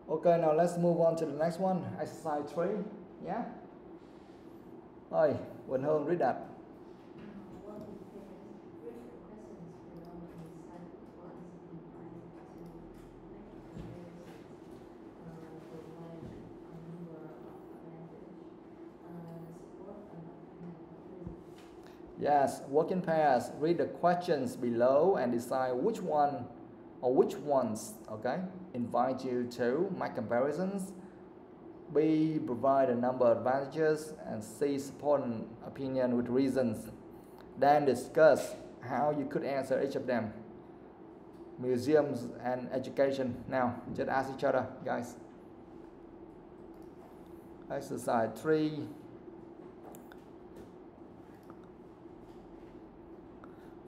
Okay, now let's move on to the next one. Exercise 3. Yeah? Oi, Quỳnh Hương, read that. Yes, work in pairs. Read the questions below and decide which one or which ones, okay, invite you to make comparisons. B, provide a number of advantages. And C, support an opinion with reasons. Then discuss how you could answer each of them. Museums and education. Now, just ask each other, guys. Exercise 3.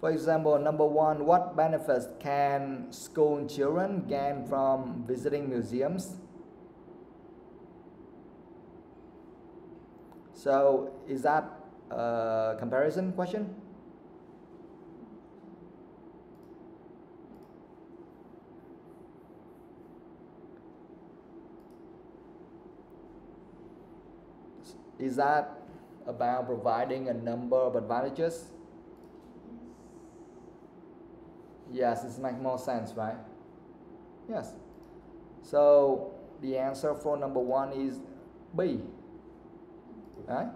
For example, number 1, what benefits can school children gain from visiting museums? So, is that a comparison question? Is that about providing a number of advantages? Yes, it makes more sense, right? Yes. So the answer for number 1 is B. Right?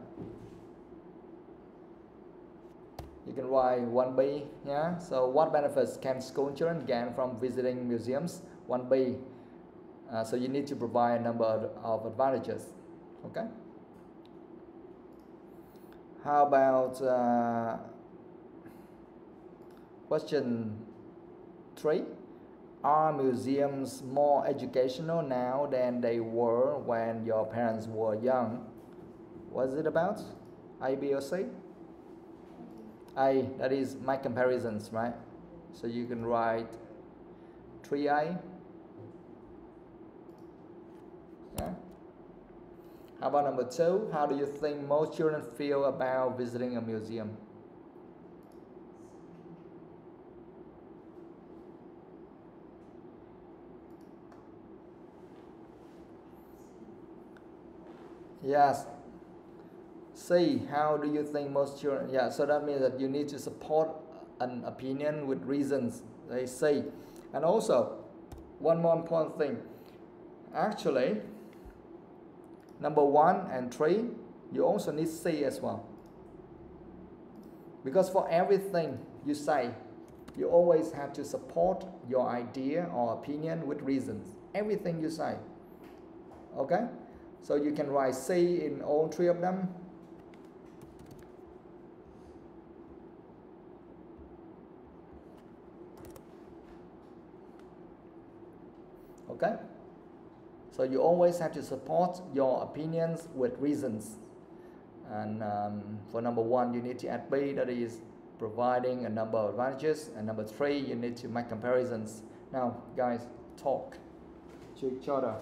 You can write 1B. Yeah. So what benefits can school children gain from visiting museums? 1B. So you need to provide a number of advantages. Okay. How about question 3? Are museums more educational now than they were when your parents were young? What's it about? A, B, or C? A, that is make comparisons, right? So you can write 3A. Yeah. How about number 2? How do you think most children feel about visiting a museum? Yes. C, how do you think most children? Yeah, so that means that you need to support an opinion with reasons. They say. And also, one more important thing. Actually, number 1 and 3, you also need C as well. Because for everything you say, you always have to support your idea or opinion with reasons. Everything you say. Okay? So you can write C in all 3 of them. Okay? So you always have to support your opinions with reasons. And for number 1, you need to add B, that is providing a number of advantages. And number 3, you need to make comparisons. Now, guys, talk to each other.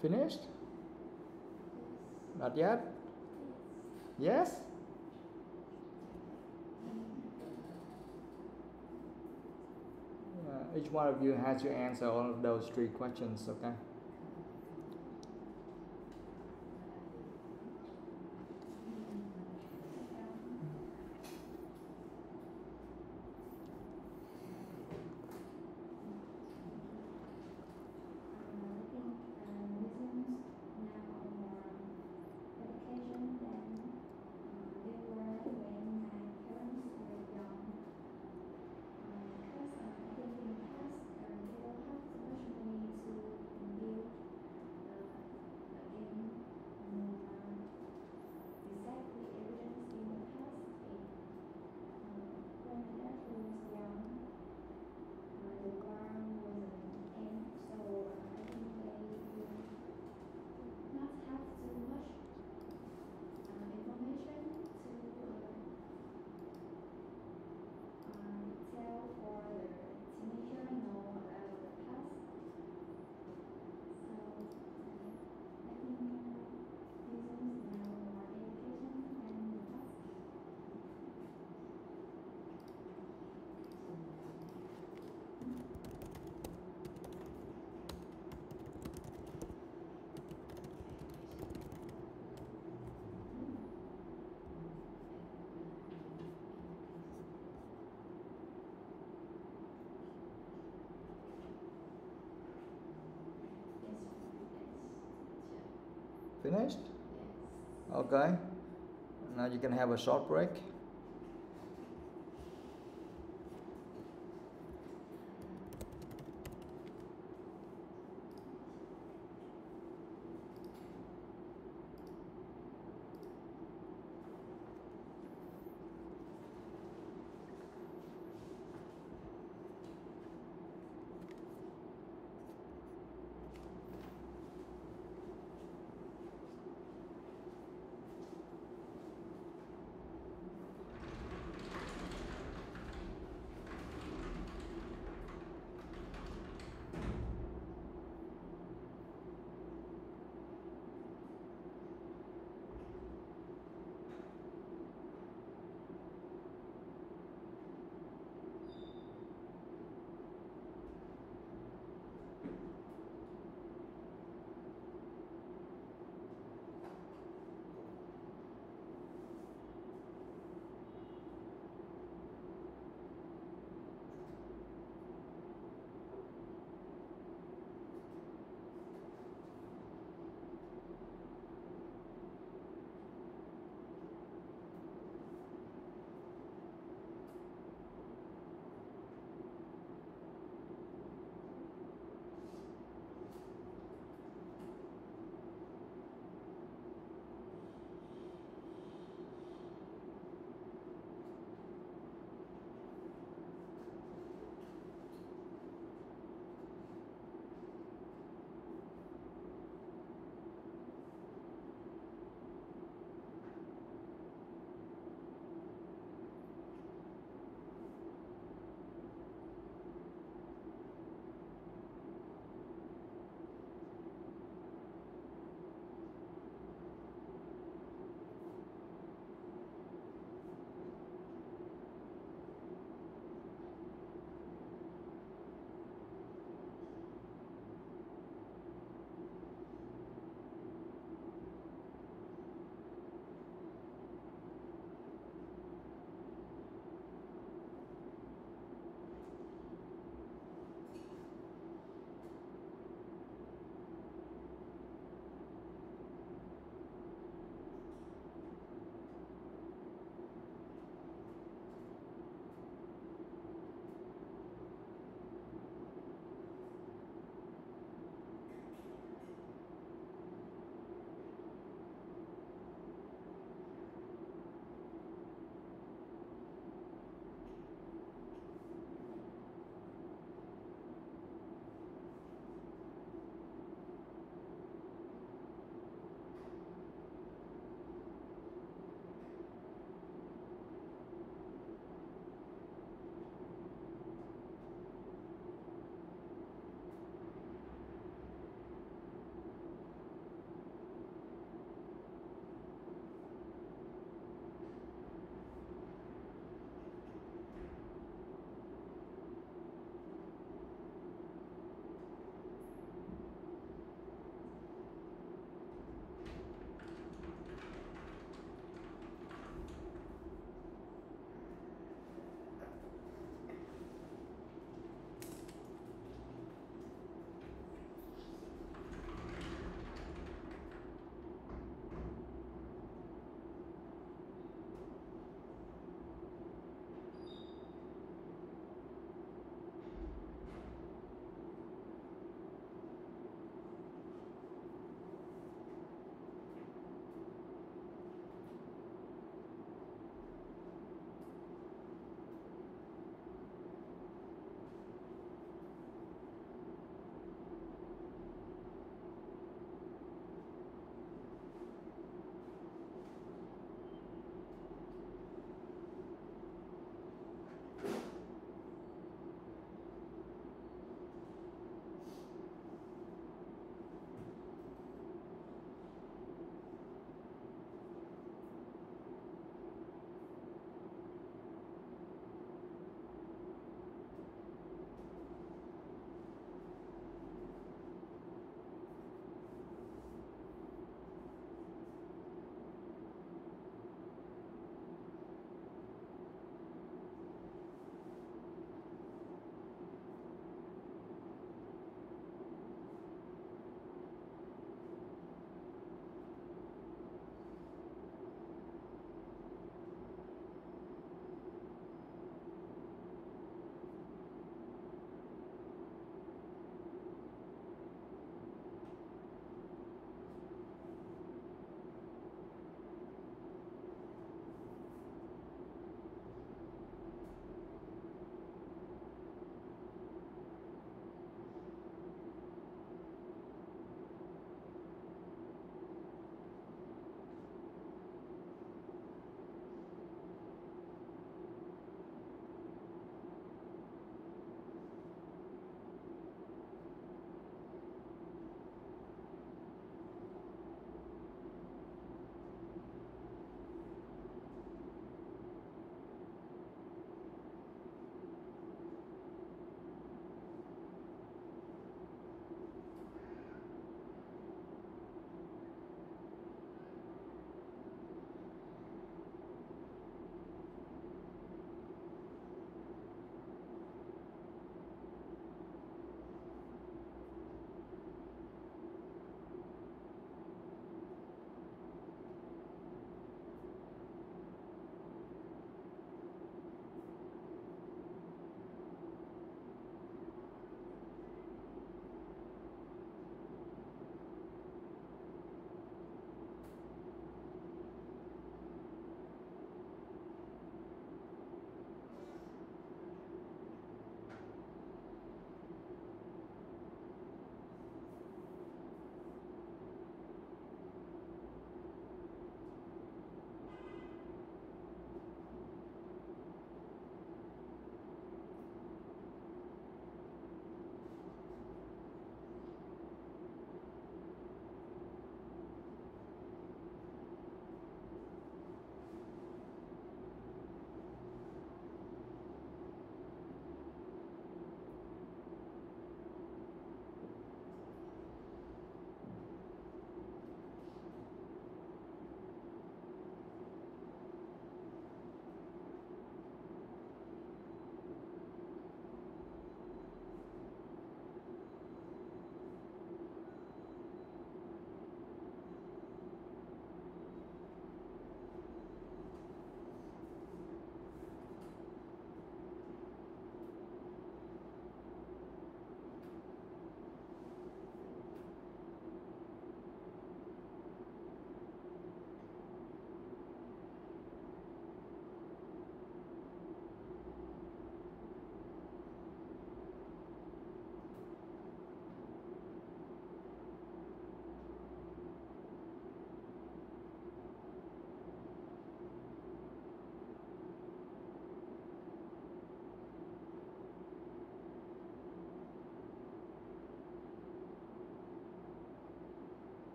Finished? Not yet? Yes? Each one of you has to answer all of those 3 questions, okay? Finished? Okay. Now you can have a short break.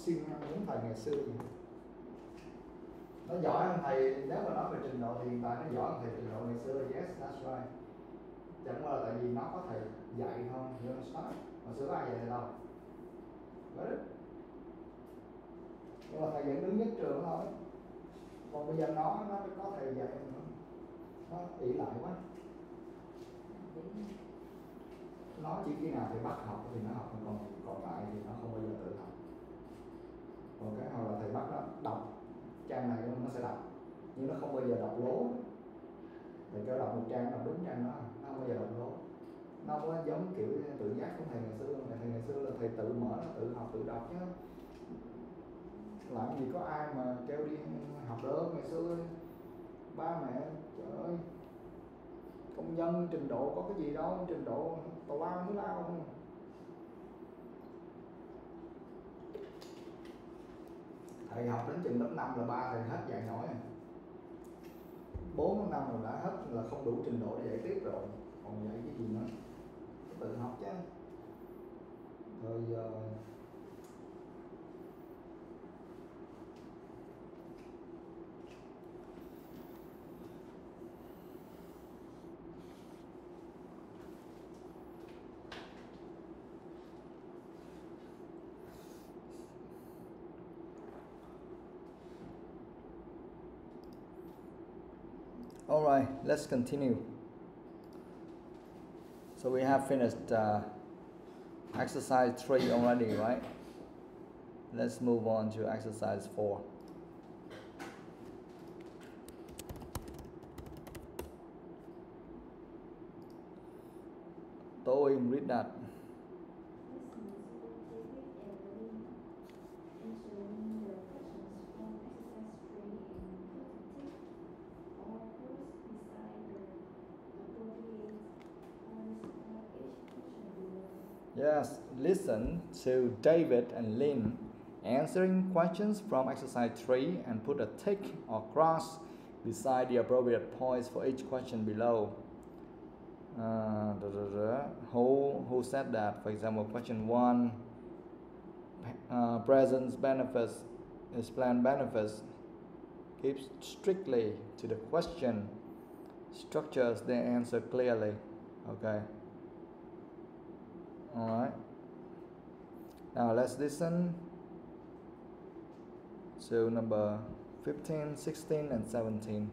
siêu năng muốn thầy ngày xưa gì. Nó giỏi hơn thầy, nếu mà nói về trình độ thì hiện tại nó giỏi hơn thầy trình độ ngày xưa. Yes, that's right. Chẳng qua là tại vì nó có thầy dạy thôi. You understand? Hồi xưa có ai dạy thầy đâu. Right? Nhưng mà thầy vẫn đứng nhất trường thôi. Còn bây giờ nó có thầy dạy nữa. Nó ỷ lại quá. Nó chỉ khi nào thầy bắt học thì nó học, còn lại thì nó không bao giờ tự học. Còn cái nào là thầy bắt nó đọc trang này nó sẽ đọc, nhưng nó không bao giờ đọc lố. Thầy kêu đọc một trang, đọc đúng trang đó, nó không bao giờ đọc lố. Nó không có giống kiểu tự giác của thầy ngày xưa. Thầy ngày xưa là thầy tự mở, tự học, tự đọc chứ. Làm gì có ai mà kêu đi học được ngày xưa. Ba mẹ, trời ơi, công nhân trình độ có cái gì đâu, trình độ tào lao mới lao không. Thầy học đến chừng lớp 5 là ba thầy hết dạy nổi rồi. 4 năm rồi đã hết là không đủ trình độ để dạy tiếp rồi. Còn dạy cái gì nữa, tự học chứ. Rồi giờ all right, let's continue. So we have finished exercise 3 already, right? Let's move on to exercise 4. TOEIC, read that. Yes, listen to David and Lynn answering questions from exercise 3 and put a tick or cross beside the appropriate points for each question below. Who said that? For example, question 1, present benefits is planned benefits. Keep strictly to the question. Structures the answer clearly. Okay. Alright. Now let's listen to number 15, 16 and 17.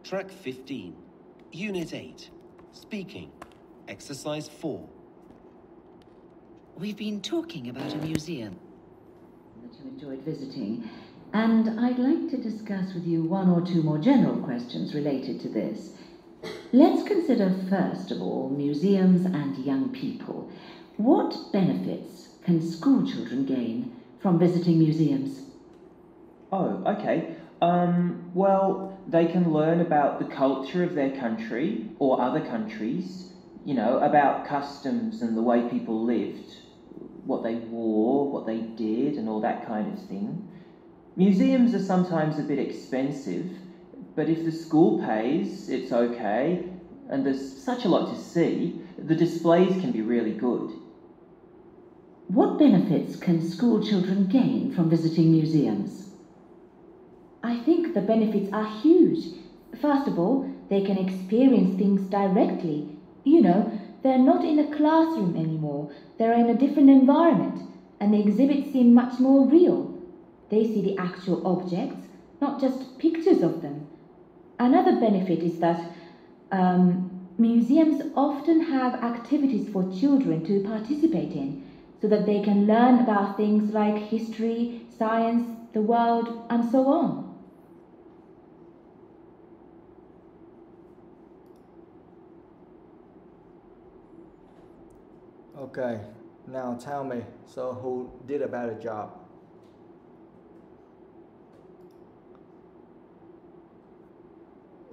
Track 15, Unit 8, Speaking, Exercise 4. We've been talking about a museum that you enjoyed visiting, and I'd like to discuss with you one or two more general questions related to this. Let's consider first of all museums and young people. What benefits can school children gain from visiting museums? Oh, okay. Well, they can learn about the culture of their country or other countries, about customs and the way people lived, what they wore, what they did, and all that kind of thing. Museums are sometimes a bit expensive, but if the school pays, it's okay, and there's such a lot to see, the displays can be really good. What benefits can school children gain from visiting museums? I think the benefits are huge. First of all, they can experience things directly. They're not in a classroom anymore. They're in a different environment, and the exhibits seem much more real. They see the actual objects, not just pictures of them. Another benefit is that museums often have activities for children to participate in, so that they can learn about things like history, science, the world, and so on. Okay, now tell me, so who did a better job?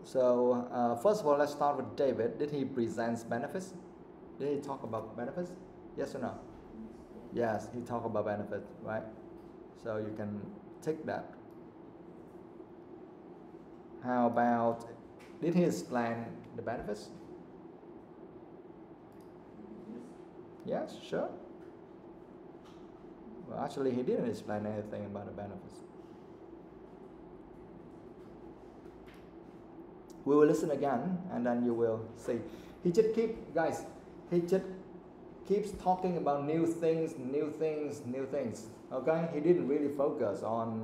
So first of all, let's start with David. Did he present benefits? Did he talk about benefits? Yes or no? Yes, he talked about benefits, right? So you can take that. how about, did he explain the benefits? Yes, sure. Well, actually, he didn't explain anything about the benefits. We will listen again, and then you will see. He just keeps talking about new things. Okay, he didn't really focus on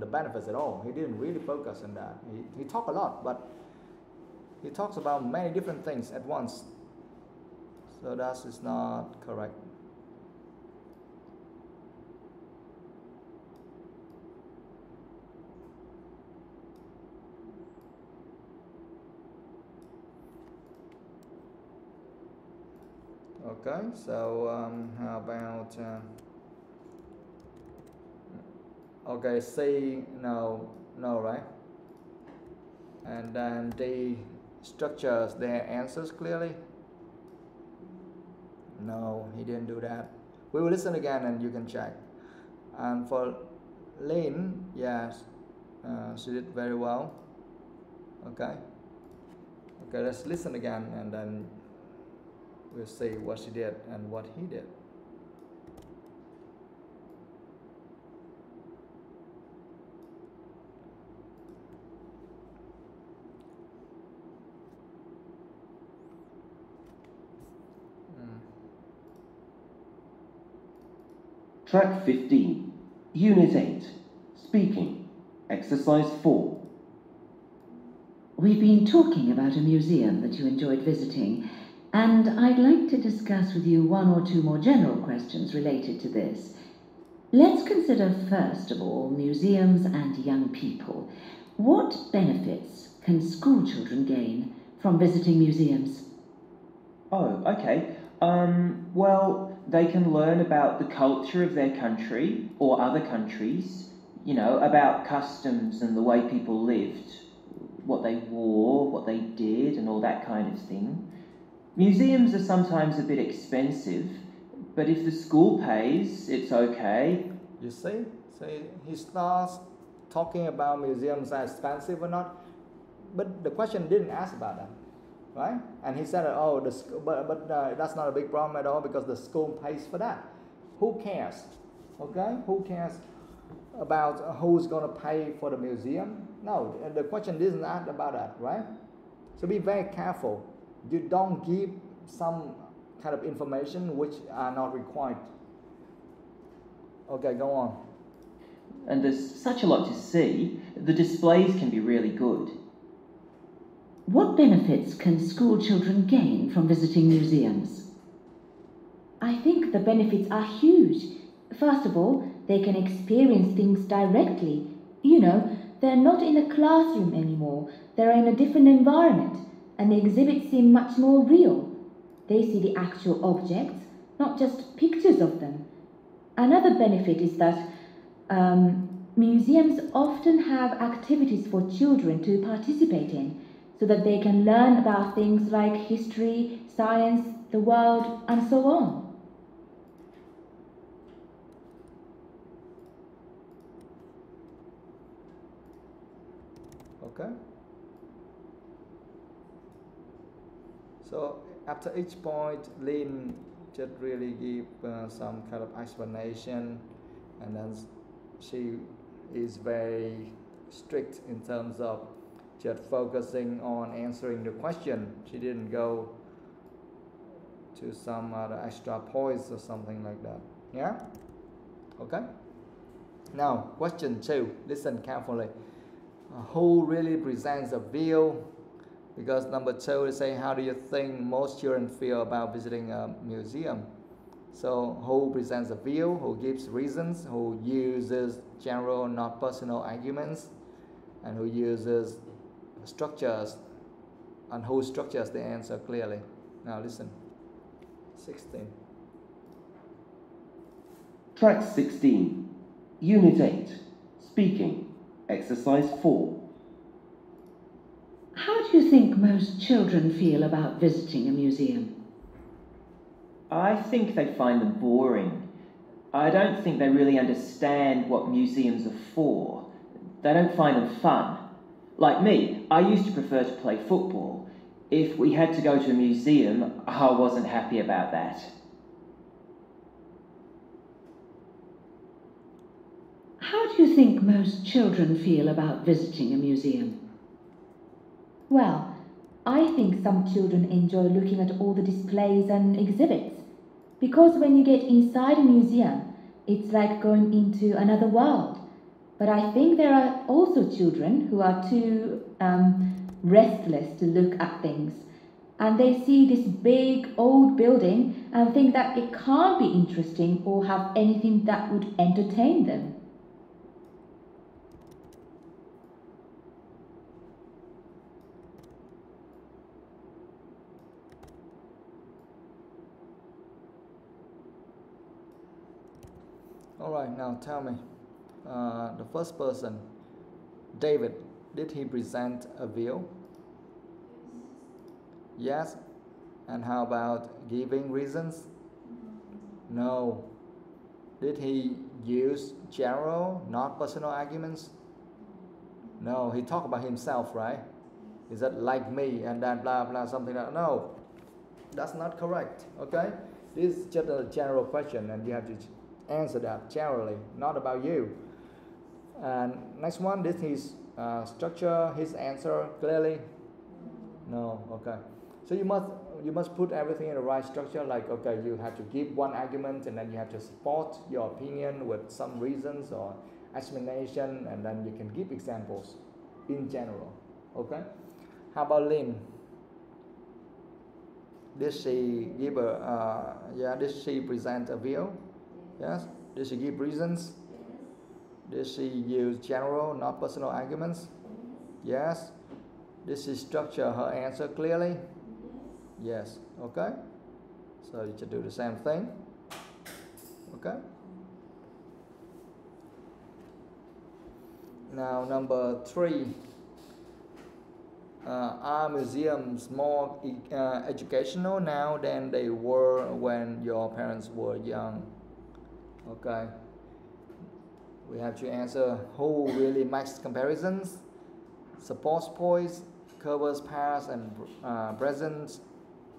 the benefits at all. He didn't really focus on that. He talked a lot, but he talks about many different things at once. So that is not correct. Okay, so how about okay, C, no, right? And then D, structures their answers clearly. No, he didn't do that. We will listen again and you can check. And for Lynn, yes, she did very well. Okay, let's listen again and then we'll see what she did and what he did. Track 15, Unit 8, Speaking, Exercise 4. We've been talking about a museum that you enjoyed visiting, and I'd like to discuss with you one or two more general questions related to this. Let's consider first of all museums and young people. What benefits can school children gain from visiting museums? Oh, okay. Well, they can learn about the culture of their country or other countries, you know, about customs and the way people lived, what they wore, what they did, and all that kind of thing. Museums are sometimes a bit expensive, but if the school pays, it's okay. You see, he starts talking about museums are expensive or not, but the question didn't ask about that, right? And he said, oh, but that's not a big problem at all because the school pays for that. Who cares? Okay, who cares about who's going to pay for the museum? No, the question didn't ask about that, right? So be very careful. You don't give some kind of information which are not required. Okay, go on. And there's such a lot to see. The displays can be really good. What benefits can school children gain from visiting museums? I think the benefits are huge. First of all, they can experience things directly. You know, they're not in a classroom anymore. They're in a different environment, and the exhibits seem much more real. They see the actual objects, not just pictures of them. Another benefit is that museums often have activities for children to participate in, so that they can learn about things like history, science, the world, and so on. Okay. So after each point, Lynn just really give some kind of explanation, and then she is very strict in terms of just focusing on answering the question. She didn't go to some other extra points or something like that. Yeah? Okay? Now, question 2. Listen carefully. Who really presents a view? Because number 2 is saying, how do you think most children feel about visiting a museum? So, who presents a view? Who gives reasons? Who uses general, not personal arguments? And who uses structures? And who structures the answer clearly? Now listen. 16. Track 16, Unit 8, Speaking, Exercise 4. How do you think most children feel about visiting a museum? I think they find them boring. I don't think they really understand what museums are for. They don't find them fun. Like me, I used to prefer to play football. If we had to go to a museum, I wasn't happy about that. How do you think most children feel about visiting a museum? Well, I think some children enjoy looking at all the displays and exhibits, because when you get inside a museum, it's like going into another world. But I think there are also children who are too restless to look at things, and they see this big old building and think that it can't be interesting or have anything that would entertain them. All right, now tell me, the first person, David, did he present a view? Yes. And how about giving reasons? No. Did he use general, not personal arguments? No, he talked about himself, right? Is that like me and that blah blah something like that? No, that's not correct, okay? This is just a general question and you have to answer that generally, not about you. And next one, did he structure his answer clearly? No, okay. So you must put everything in the right structure, like, okay, you have to give one argument and then you have to support your opinion with some reasons or explanation, and then you can give examples in general, okay? How about Lynn? Did she give did she present a view? Yes. Did she give reasons? Did she use general, not personal arguments? Yes. Did she structure her answer clearly? Yes. Okay. So you should do the same thing. Okay. Now number 3. Are museums more educational now than they were when your parents were young? Okay. We have to answer who really makes comparisons, supports points, covers past and present,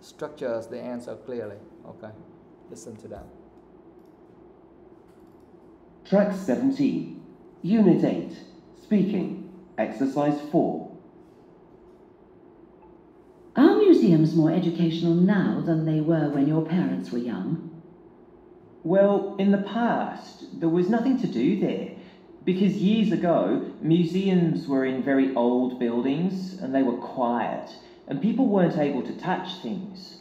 structures the answer clearly. Okay. Listen to that. Track 17, Unit 8, Speaking, Exercise 4. Are museums more educational now than they were when your parents were young? Well, in the past, there was nothing to do there, because years ago, museums were in very old buildings and they were quiet, and people weren't able to touch things.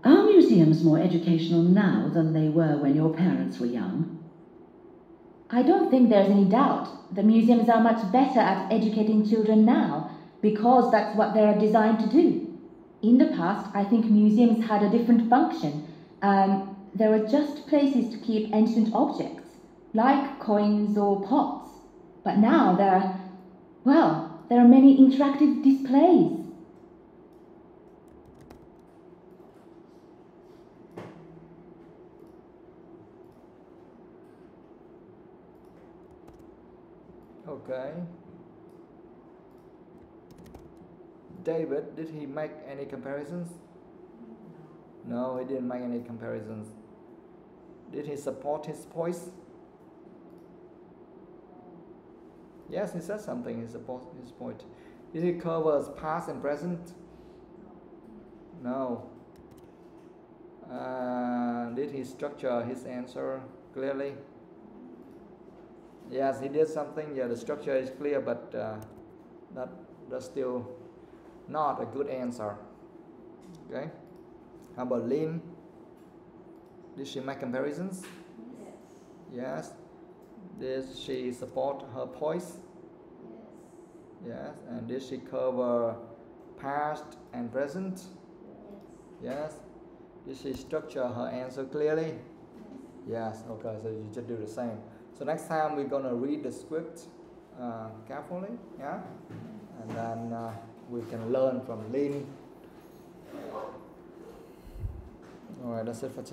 Are museums more educational now than they were when your parents were young? I don't think there's any doubt. The museums are much better at educating children now, because that's what they are designed to do. In the past, I think museums had a different function. There were just places to keep ancient objects, like coins or pots. But now there are many interactive displays. Okay. David, did he make any comparisons? No, he didn't make any comparisons. Did he support his points? Yes, he said something. He supports his point. Did he cover past and present? No. Did he structure his answer clearly? Yes, he did something. Yeah, the structure is clear, but that's still not a good answer. Okay. How about Lynn? Did she make comparisons? Yes. Did she support her points? Yes. And did she cover past and present? Yes. Did she structure her answer clearly? Yes. Okay, so you just do the same. So next time we're gonna read the script carefully, yeah, and then we can learn from Lynn. All right, that's it for today.